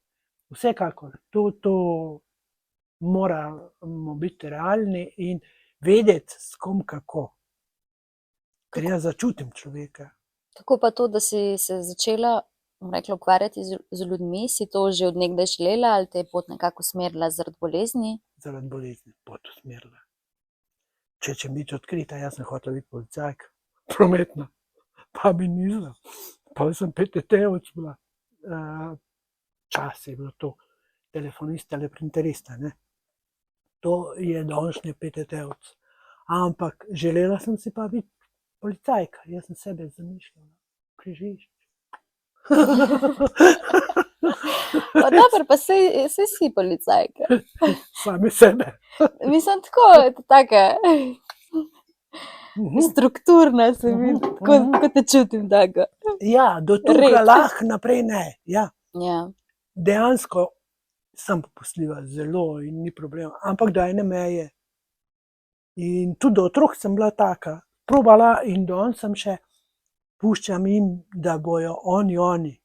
Vsekakor. To moramo biti realni in vedeti, s kom kako. Ker jaz začutim človeka. Kako pa to, da si se začela, rekla, ukvarjati z ljudmi, si to že od nekdaj želela ali te je pot nekako usmerila zaradi bolezni? Zaradi bolezni pot usmerila. Če biti odkrita, jaz sem hotela biti policajka, prometna, pa mi nisem. Pa sem PTT-ovc bila. Čas je bilo to, telefonista ali printerista, ne. To je današnji PTT-ovc. Ampak želela sem si pa biti policajka. Jaz sem sebe zamišljala. Križišče. Pa dobro, pa saj si policajka. Same sebe. Mislim, tako strukturna se vidi, ko te čutim tako. Ja, do tukaj lahko, naprej ne. Ja. Dejansko sem popustljiva zelo in ni problema, ampak do ene meje. In tudi do otrok sem bila taka. Probala in danes sem še, puščam jim, da bojo oni.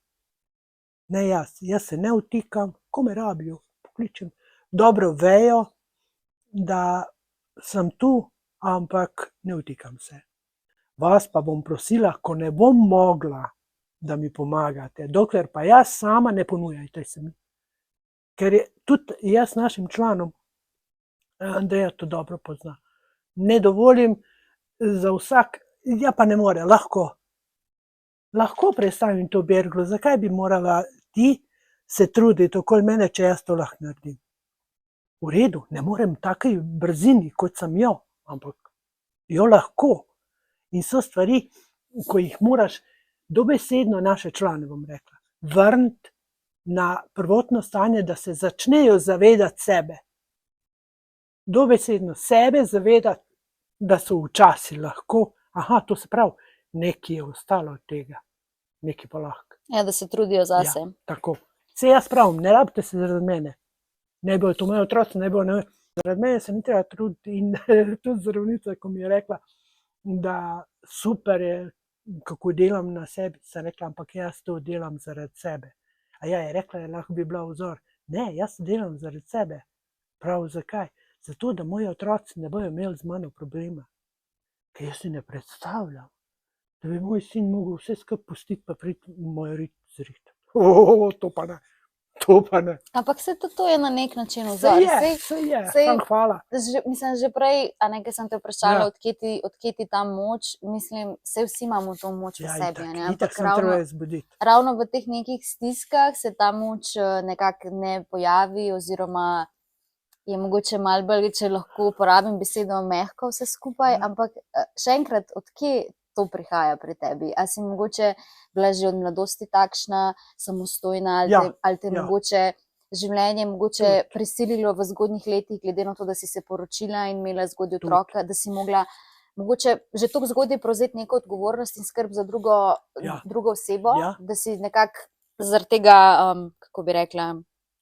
Ne jaz. Jaz se ne vtikam, ko me rabijo, pokličem. Dobro vejo, da sem tu, ampak ne vtikam se. Vas pa bom prosila, ko ne bom mogla, da mi pomagate, dokler pa jaz sama ne ponujajte se mi. Ker je tudi jaz našim članom, Andreja to dobro pozna, ne dovolim za vsak, ja pa ne more, lahko. Lahko predstavim to berglo, zakaj bi morala ti se truditi okoli mene, če jaz to lahko naredim. V redu, ne morem takej brzini, kot sem jo, ampak jo lahko. In so stvari, ko jih moraš dobesedno naše člane, bom rekla, vrniti na prvotno stanje, da se začnejo zavedati sebe. Dobesedno sebe zavedati, da so včasih lahko, aha, to se pravi, nekaj je ostalo od tega, nekaj pa lahko. Ja, da se trudijo zase. Ja, tako. Se jaz pravim, ne rabite se zaradi mene. Ne bojo to moji otroci, ne bojo, ne. Zaradi mene se ni treba truditi in tudi zdravnica, ko mi je rekla, da super je, kako delam na sebi, sem rekla, ampak jaz to delam zaradi sebe. A ja, je rekla, lahko bi bila vzor. Ne, jaz delam zaradi sebe. Prav, zakaj? Zato, da moji otroci ne bojo imeli z mano problema. Ker jaz si ne predstavljam, da bi moj sin mogel vse skupaj pustiti pa priti v moj rit zrihtat. To pa ne. To pa ne. Ampak se tudi to je na nek način Se vzor. je, sam hvala. Mislim, že prej, a nekaj sem te vprašala, Ja. odkje ti ta moč, mislim, saj vsi imamo to moč v Ja, sebi, a ne, itak ampak sem treba zbuditi. ravno v teh nekih stiskah se ta moč nekako ne pojavi oziroma je mogoče malo bolj, če lahko uporabim besedo mehko vse skupaj, Ja. ampak še enkrat, odkje to prihaja pri tebi? A si mogoče bila že od mladosti takšna, samostojna, ali te ja. mogoče življenje Tudi. prisililo v zgodnjih letih, glede na to, da si se poročila in imela zgodnji Tudi. otroka, da si mogla mogoče že toliko zgodaj prevzeti neko odgovornost in skrb za drugo, Ja. drugo osebo, Ja. da si nekako zaradi tega, kako bi rekla,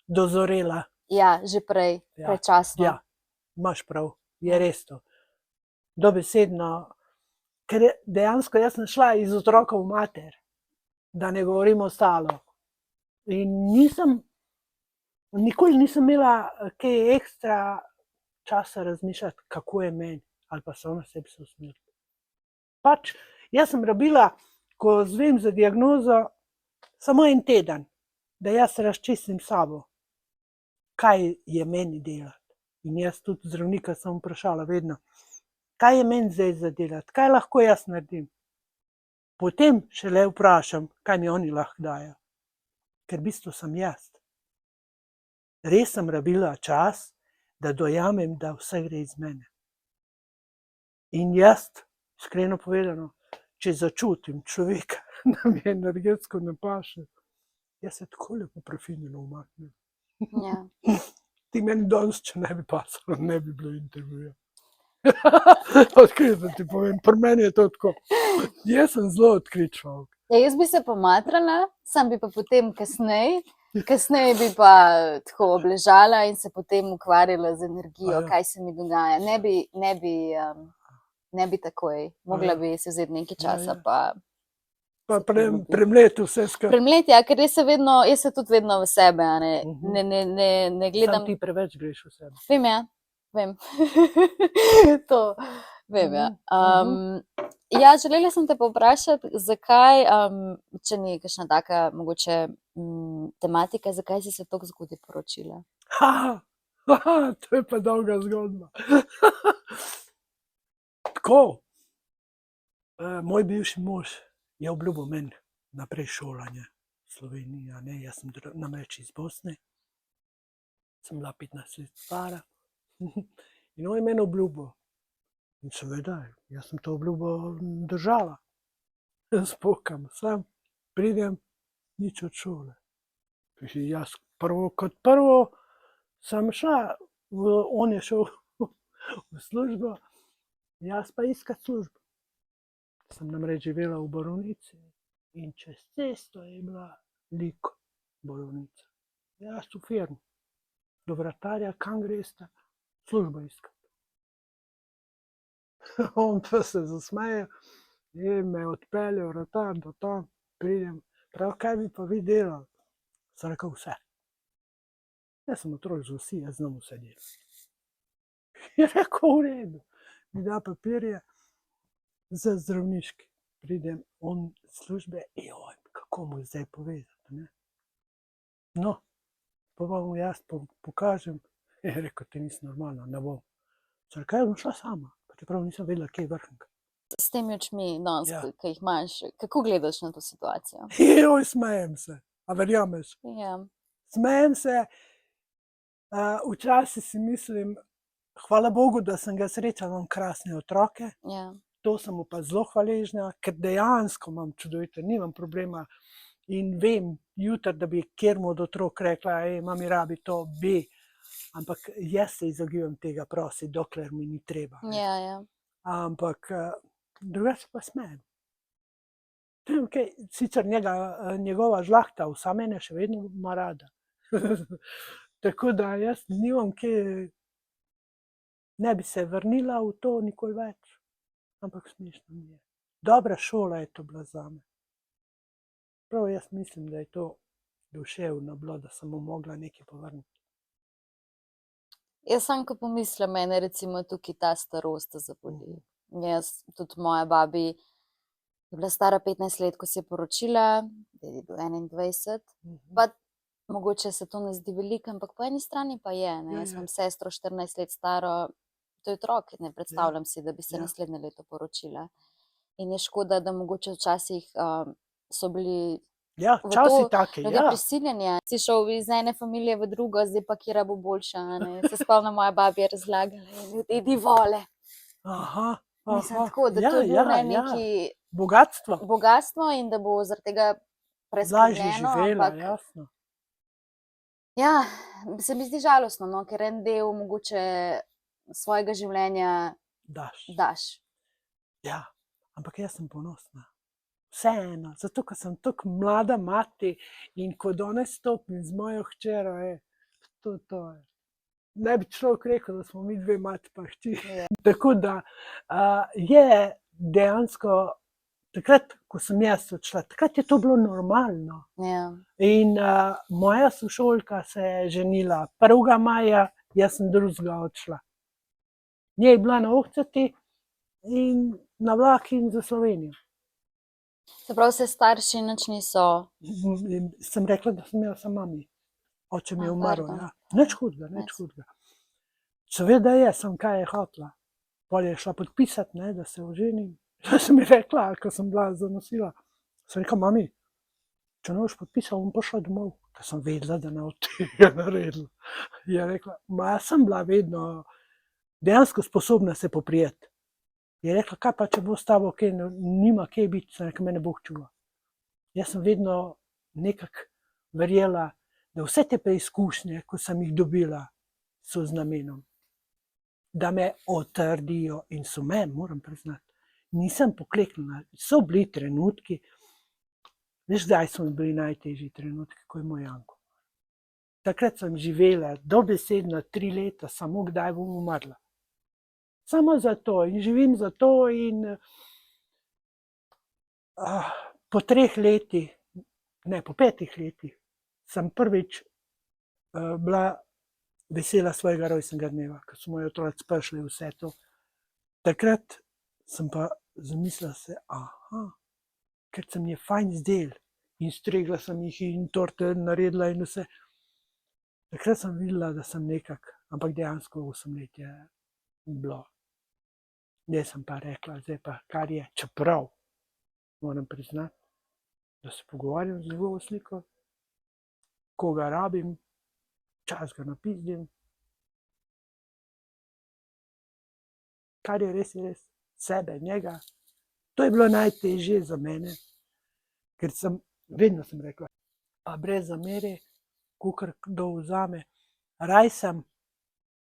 Dozorela. ja, že prej, Ja. predčasno. Ja, imaš prav, je Ja. res to. Dobesedno, ker dejansko jaz sem šla iz otroka v mater, da ne govorim ostalo. In nikoli nisem imela kaj ekstra časa razmišljati, kako je meni, ali pa sama sebi se usmeriti. Pač, jaz sem rabila, ko zvem za diagnozo, samo en teden, da jaz razčistim sabo, kaj je meni delati. In jaz tudi zdravnika sem vprašala vedno, kaj je meni zdaj za delati, kaj lahko jaz naredim. Potem šele vprašam, kaj mi oni lahko dajo. Ker v bistvu sem jaz. Res sem rabila čas, da dojamem, da vse gre iz mene. In jaz, iskreno povedano, če začutim človeka, da mi energetsko ne paše, jaz se tako lepo prefinjeno umaknem. Ja. Ti meni danes, če ne bi pasalo, ne bi bilo intervjuja. Odkrito ti povem, pri meni je to tako. Jaz sem zelo odkrit človek. Ja, jaz bi se pa matrala, sam bi pa potem kasneje bi pa tako obležala in se potem ukvarjala z energijo, kaj se mi dogaja. Ne bi takoj, mogla bi si vzeti nekaj časa. Pa premleti vse skupaj. Premleti, ja, ker jaz se tudi vedno v sebe, a ne, ne gledam. Sam ti preveč greš v sebe. Vem, ja, vem. To, vem, ja. Ja, želela sem te povprašati, zakaj, če ni kakšna taka mogoče tematika, zakaj si se toliko zgodaj poročila? To je pa dolga zgodba. Tako, moj bivši mož je obljubil meni naprej šolanje v Sloveniji, a ne, jaz sem namreč iz Bosne, sem bila 15 let stara in on je meni obljubil. In seveda, jaz sem to obljubo držala. Spokam, sam pridem, nič od šole. Jaz kot prvo sem šla, on je šel v službo, jaz pa iskat službo. Sem namreč živela v Borovnici in čez cesto je bila Liko Borovnica. Jaz v firmi, do vratarja, kam greste, službo iskat. On pa se zasmeje in me odpelje vratar do tam, pridem, prav, kaj bi pa vi delali? Sem rekel, vse. Jaz sem otrok z vsi, jaz znam vse delati. Je rekel, v redu. Mi da papirje za zdravniški. Pridem, on službe, joj, kako mu zdaj povedati, ne? No, pa vam jaz pokažem, je rekel, ti nisi normalna, ne bom. Sem rekel, jaz bom šla sama, pa čeprav nisem vedela, kje je vrhnka. S temi očmi, ki jih imaš, kako gledaš na to situacijo? Joj, smejem se, a verjameš? Ja. Smejem se, včasih si mislim, hvala Bogu, da sem ga srečala, imam krasne otroke. Ja. To sem mu pa zelo hvaležna, ker dejansko imam čudovite, nimam problema in vem jutri, da bi kjermu od otrok rekla, mami rabi to, bi. Ampak jaz se izogibam tega prosi, dokler mi ni treba. Ja. Ampak drugače pa smejem. Okay, sicer njegova žlahta, vsa mene še vedno ima rada. Tako da jaz nimam kje, ne bi se vrnila v to nikoli več, ampak smešno mi je. Dobra šola je to bila zame. Prav jaz mislim, da je to duševno bilo, da sem mu mogla nekaj povrniti. Jaz sam, ko pomislim, mene recimo tukaj ta starost zaboli. Jaz, tudi moja babi je bila stara 15 let, ko se je poročila, da je bil 21, pa mogoče se to ne zdi veliko, ampak po eni strani pa je. Ne? Jaz imam sestro 14 let staro, to je otrok, ne predstavljam si, da bi se naslednje leto poročila. In je škoda, da mogoče včasih so bili včasih take, ljudje prisiljeni. Si šel iz ene familije v drugo, zdaj pa kjera bo boljša. Ne? Se spomnim, moja babi je razlagala, ljudi vole. Aha. Mislim, tako, da to je bilo neki bogatstvo in da bo zaradi tega preskrbljeno. Lažje živela, jasno. Ja, se mi zdi žalostno, no, ker en del mogoče svojega življenja daš. Ja, ampak jaz sem ponosna. Vseeno, zato, ker sem tako mlada mati in ko danes stopim z mojo hčero, to je. Ne bi človek rekel, da smo mi dve mati pa hči. Tako da je dejansko, takrat, ko sem jaz odšla, takrat je to bilo normalno. In moja sošolka se je ženila 1. maja, jaz sem 2. odšla. Nje je bila na Ohcati in na vlak in za Slovenijo. Se pravi, se starši nič niso? Sem rekla, da sem imela samo mami. Oče mi je umrl, ja. Nič hudega. Seveda je, sem kaj je hotela. Pol je šla podpisati, da se oženim. Ja sem mi rekla, ko sem bila zanosila. Sem rekla, mami, če ne boš podpisala, bom prišla domov. Ker sem vedela, da ne bo tega naredila. Je rekla, jaz sem bila vedno dejansko sposobna se poprijeti. Je rekla, kaj pa, če bo s tabo kaj, nima kaj biti, sem rekla, mene Bog čuva. Jaz sem vedno nekako verjela, da vse te preizkušnje, ko sem jih dobila, so z namenom. Da me otrdijo in so me, moram priznati. Nisem pokleknila, so bili trenutki, veš, kdaj so mi bili najtežji trenutki, ko je moj Janko. Takrat sem živela dobesedno 3 leta, samo kdaj bom umrla. Samo zato in živim zato in po 3 letih, ne, po 5 letih, sem prvič bila vesela svojega rojstnega dneva, ko so moji otroci prišli vse to. Takrat sem pa zamislila se, ker se mi je fajn zdel in stregla sem jih in torte naredila in vse. Takrat sem videla, da sem nekako, ampak dejansko 8 let je bilo. Zdaj sem pa rekla, zdaj pa kar je, čeprav moram priznati, da se pogovarjam z njegovo sliko, koga rabim, čas ga napizdim. Kar je res, sebe, njega. To je bilo najtežje za mene, ker vedno sem rekla, pa brez zamere, kakor kdo vzame, raj sem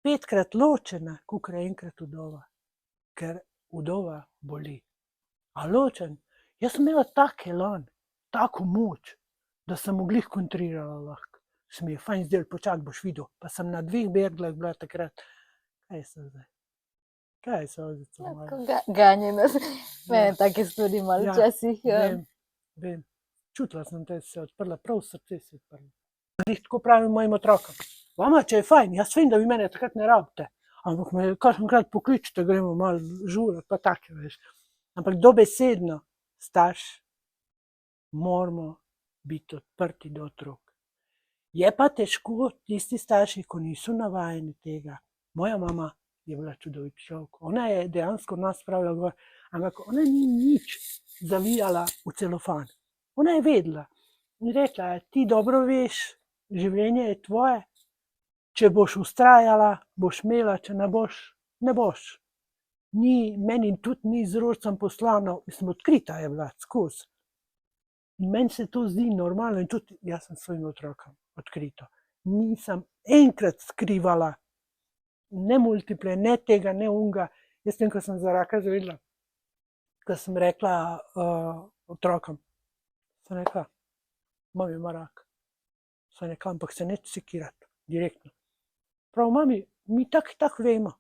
5-krat ločena, kakor enkrat vdova, ker vdova boli. A ločen, jaz sem imela tak elan, tako moč, da sem mu glih kontrirala lahko. Se mi je fajn zdel, počak boš videl, pa sem na 2 berglah bila takrat. Kaj so zdaj? Kaj so zdaj? Ganjena, mene take stvari malo včasih. Vem. Čutila sem, da se je odprla, prav srce se je odprla. Tako pravim mojim otrokom, mama, če je fajn, jaz vem, da vi mene takrat ne rabite, ampak me kakšenkrat pokličite, gremo malo žurat, pa take, veš. Ampak dobesedno, starš, moramo biti odprti do otrok. Je pa težko tisti starši, ko niso navajeni tega. Moja mama je bila čudovit človek. Ona je dejansko nas spravila gor, ampak ona ni nič zavijala v celofan. Ona je vedela in rekla, ti dobro veš, življenje je tvoje, če boš ustrajala, boš imela, če ne boš, ne boš. Meni tudi ni z rožcem poslano, mislim, odkrita je bila skozi. In meni se to zdi normalno in tudi jaz sem svojim otrokom odkrito. Nisem enkrat skrivala, ne multiple, ne tega, ne unga. Jaz tem, ko sem za raka zvedela, ko sem rekla otrokom, sem rekla, mami ima rak. Sem rekla, ampak se neč sekirati, direktno. Prav, mami, mi tak vemo,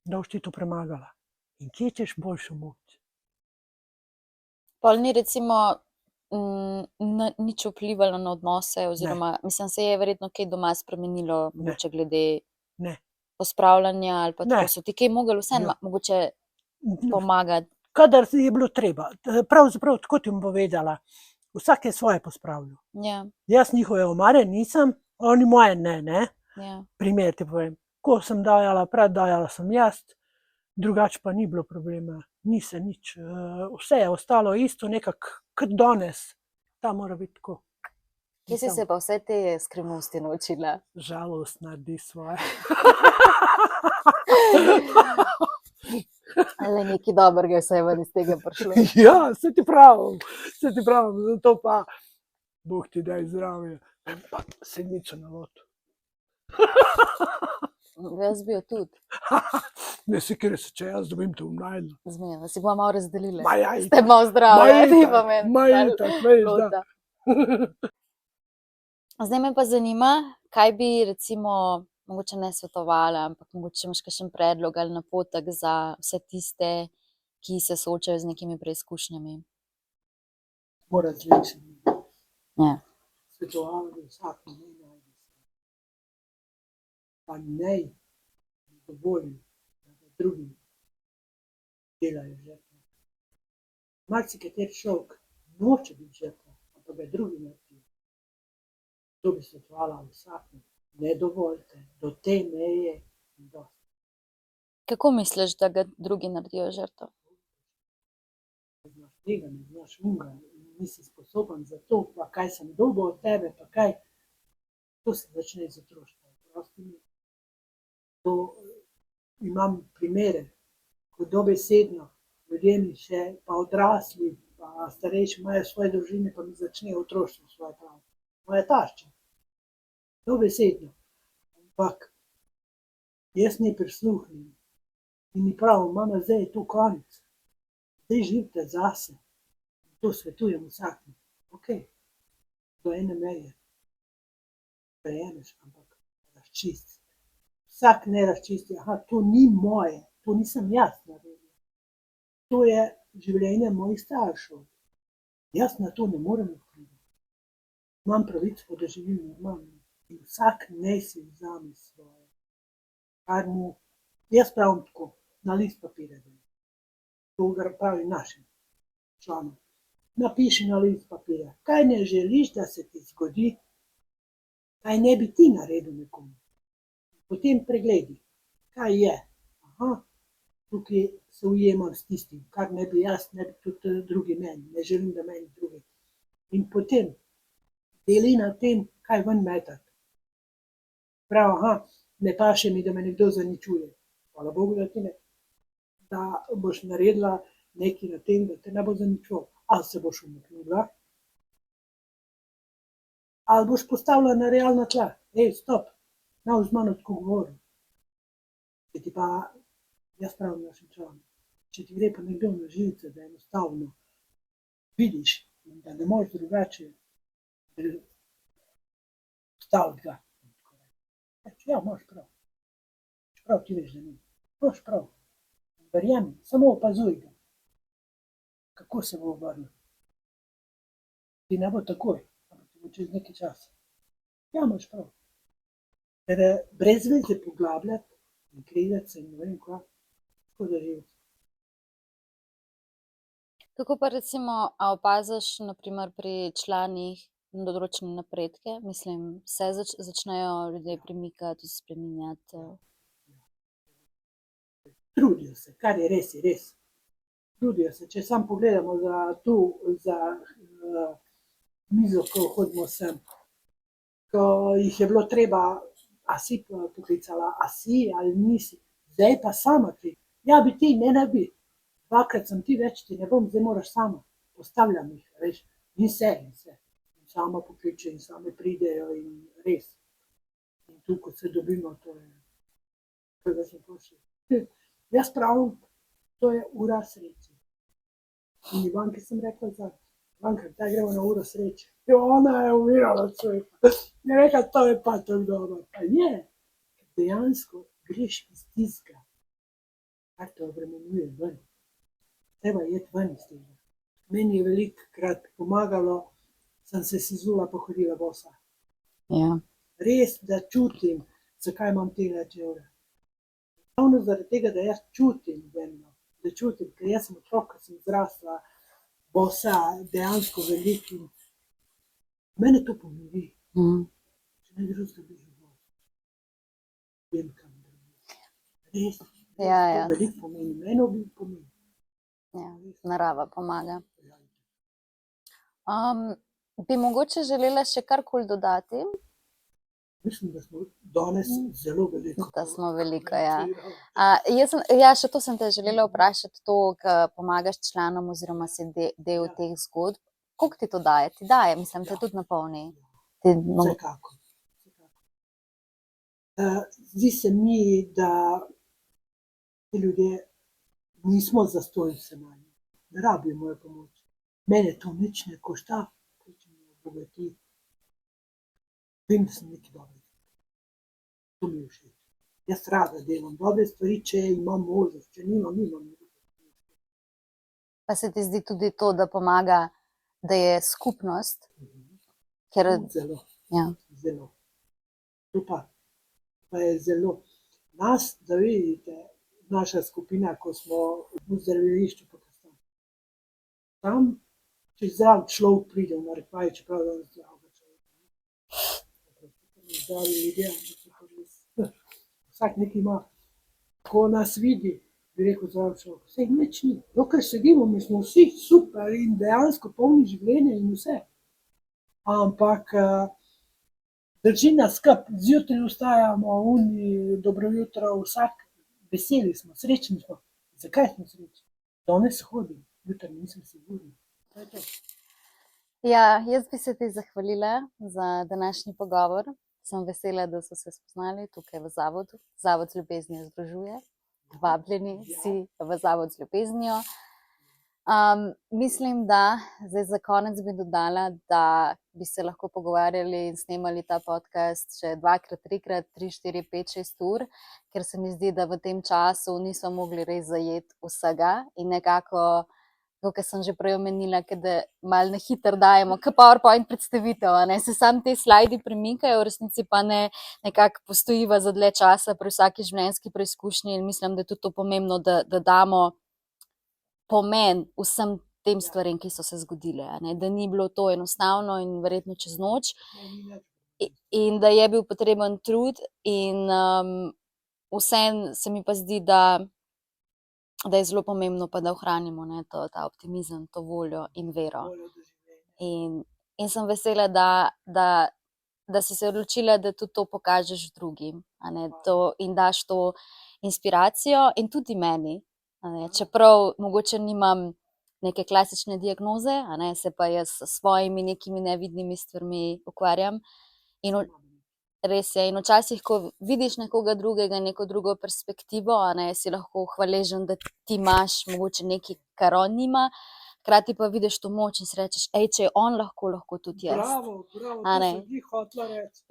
da boš ti to premagala. In kje češ boljšo moč? Pol ni recimo nič vplivalo na odnose, oziroma, mislim, se je verjetno kaj doma spremenilo, mogoče glede Ne. pospravljanja ali pa Ne. tako. So ti kaj mogli vseeno mogoče pomagati? Kadar je bilo treba. Pravzaprav, tako ti bom povedala, vsak je svoje pospravljal. Ja, Jaz njihove omare nisem, oni moje ne. ja. Primer ti povem. Ko sem dajala, preddajala sem jaz, drugače pa ni bilo problema. Ni se nič. Vse je ostalo isto, nekako kot danes. Ta mora biti tako. Kje si se pa vse te skrivnosti naučila? Žalost naredi svoje. Ali nekaj dobrega se je ven iz tega prišlo? Ja, se ti pravim, zato pa Bog ti daj zdravje. Pa sedmico na lotu. Jaz bi jo tudi. Ne sekiraj se, če jaz dobim, te bom najdla. Zmenila, si bomo malo razdelili. Ma ja, Ste malo zdravi, ti pa meni. itak, veš, da. Zdaj me pa zanima, kaj bi recimo, mogoče ne svetovala, ampak mogoče imaš kakšen predlog ali napotek za vse tiste, ki se soočajo z nekimi preizkušnjami. Mora različni. Ja. Svetovala bi vsak ne najde se. Pa ne dovoli, da ga drugi delajo žrtve. Marsikateri človek noče biti žrtva, ampak ga drugi naredijo. To bi svetovala vsakemu. Ne dovolite, do te meje in dosti. Kako misliš, da ga drugi naredijo žrtev? Ne znaš tega, ne znaš unga, nisi sposoben za to, pa kaj sem dobil od tebe, pa kaj. To se začne iz otroštva. Prosti mi. To imam primere, ko dobesedno ljudje mi še, pa odrasli, pa starejši imajo svoje družine, pa mi začnejo otroštvo svoje pravi. Moja tašča. Dobesedno. Ampak jaz ne prisluhnem. In mi pravim, mama, zdaj je to konec. Zdaj živite zase. To svetujem vsakemu. Ok, do ene meje. Prejemeš, ampak razčisti. Vsak ne razčisti, aha, to ni moje, to nisem jaz naredil. To je življenje mojih staršev. Jaz na to ne morem vplivati. Imam pravico, da živim normalno. In vsak naj si vzame svoje. Kar mu, jaz pravim tako, na list papirja. To ga pravi našim članom. Napiši na list papirja, kaj ne želiš, da se ti zgodi, kaj ne bi ti naredil nekomu. Potem pregledi, kaj je. Aha, tukaj se ujemam s tistim, kar ne bi jaz, ne bi tudi drugi meni. Ne želim, da meni drugi. In potem deli na tem, kaj ven metati. Prav, aha, ne paše mi, da me nekdo zaničuje. Hvala Bogu, da ti ne. Da boš naredila nekaj na tem, da te ne bo zaničoval. Ali se boš umaknila, ali boš postavila na realna tla. Ej, stop, ne z mano tako govoril. Če ti pa, jaz pravim našim članom, če ti gre pa nekdo na živce, da enostavno vidiš, da ne moreš drugače staviti ga. Ja, imaš prav. Prav ti veš, da ni. Imaš prav. Verjemi, samo opazuj ga. Kako se bo obrnil. Ti ne bo takoj, ampak ti bo čez nekaj časa. Ja, imaš prav. Ker brez veze poglabljati in krivati se in ne vem kva, tako da živeti. Kako pa recimo, a opaziš na primer pri članih določene napredke? Mislim, se začnejo ljudje premikati, spreminjati. Trudijo se, kar je res, je res. Trudijo se, če sam pogledamo za mizo, ko hodimo sem, ko jih je bilo treba a si poklicala, a si ali nisi, zdaj pa sama ti. Ja, bi ti, ne bi. Dvakrat sem ti več, ti ne bom, zdaj moraš sama. Postavljam jih, veš, in se. In sama pokliče in same pridejo in res. In tu, ko se dobimo, to je sem pošli. Jaz pravim, to je ura sreče. In Ivanki sem rekla, Ivanka, daj gremo na uro sreče. Jo, ona je umirala človeka. Je rekla, to je pa tako dobro. Pa je, dejansko greš iz tistega, kar te obremenjuje ven. Treba jeti ven iz tega. Meni je velikokrat pomagalo, sem se sizula, pohodila bosa. Ja. Res, da čutim, zakaj imam tega evra. Ravno zaradi tega, da jaz čutim vedno, da čutim, ker jaz sem otrok, ko sem zrasla, bosa, dejansko veliki. Mene to pomiri. Če ne drugega bi živel. Vem, kam drugega. Res, Ja. veliko pomeni, mene bi pomeni. Ja, narava pomaga. Bi mogoče želela še karkoli dodati? Mislim, da smo danes zelo veliko. Da smo veliko, ja. Še to sem te želela vprašati, to, ko pomagaš članom oziroma si del teh zgodb. Koliko ti to daje? Ti daje, mislim, te tudi napolni. Vsekakor. Zdi se mi, da ti ljudje nismo zastonj se manj. Ne rabijo mojo pomoč. Mene to nič ne košta, če me obogati. Vem, da sem nekaj dobrega. To mi je všeč. Jaz rada delam dobre stvari, če imam možnost, če nimam. Pa se ti zdi tudi to, da pomaga, da je skupnost? Zelo. Ja. Zelo. To pa je zelo. Nas, da vidite, naša skupina, ko smo v zdravilišču, tam, če zdrav človek pride v narekovaj, čeprav da zdravega človeka. Zdravi ljudje, vsak nekaj ima. Ko nas vidi, bi rekel zdrav človek, vse nič ni. Dokaj sedimo, mi smo vsi super in dejansko polni življenja in vse. Ampak drži nas skrb, zjutraj vstajamo, dobro jutro, vsak veseli smo, srečni smo. Zakaj smo srečni? Danes hodim, jutri nisem sigurna. Ja, jaz bi se ti zahvalila za današnji pogovor. Sem vesela, da so se spoznali tukaj v zavodu. Zavod z ljubeznijo združuje. Vabljeni si v Zavod z ljubeznijo. Mislim, da zdaj za konec bi dodala, da bi se lahko pogovarjali in snemali ta podcast še 2-krat, 3-krat, 3, 4, 5, 6 ur, ker se mi zdi, da v tem času nismo mogli res zajeti vsega in nekako, kot sem že prej omenila, da malo na hitro dajemo, kot PowerPoint predstavitev, se sam te slajdi premikajo, v resnici pa nekako postojiva za dlje časa pri vsaki življenjski preizkušnji in mislim, da je tudi to pomembno, da damo pomen vsem tem stvarem, ki so se zgodile, da ni bilo to enostavno in verjetno čez noč in da je bil potreben trud in vseeno se mi pa zdi, da je zelo pomembno pa, da ohranimo ta optimizem, to voljo in vero. In sem vesela, da si se odločila, da tudi to pokažeš drugim in daš to inspiracijo in tudi meni. Čeprav mogoče nimam neke klasične diagnoze, se pa jaz s svojimi nekimi nevidnimi stvarmi ukvarjam. In res je, in včasih, ko vidiš nekoga drugega, neko drugo perspektivo, si lahko hvaležen, da ti imaš mogoče nekaj, kar on nima, hkrati pa vidiš to moč in si rečeš, če je on lahko tudi jaz. Bravo, to sem ti hotela reči.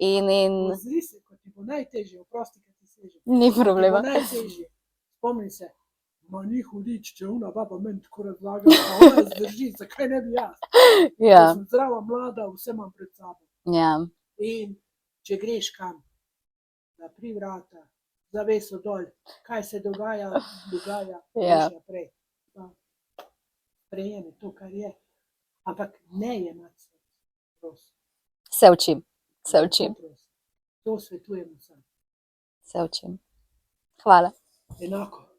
Zdi se, ko ti bo najtežje, oprosti, ko ti seže. Ni problema. Ko ti bo najtežje, spomni se, ni hudič, če ona baba meni tako razlaga, pa ona zdrži, zakaj ne bi jaz? Ja. Ko sem zdrava, mlada, vse imam pred sabo. Ja. In če greš kam, na pri vrata, zaveso dol, kaj se dogaja, greš naprej. Sprejemi to, kar je. Ampak ne jemati se, prosim. Se učim. To svetujem vsem. Se učim. Hvala. Enako.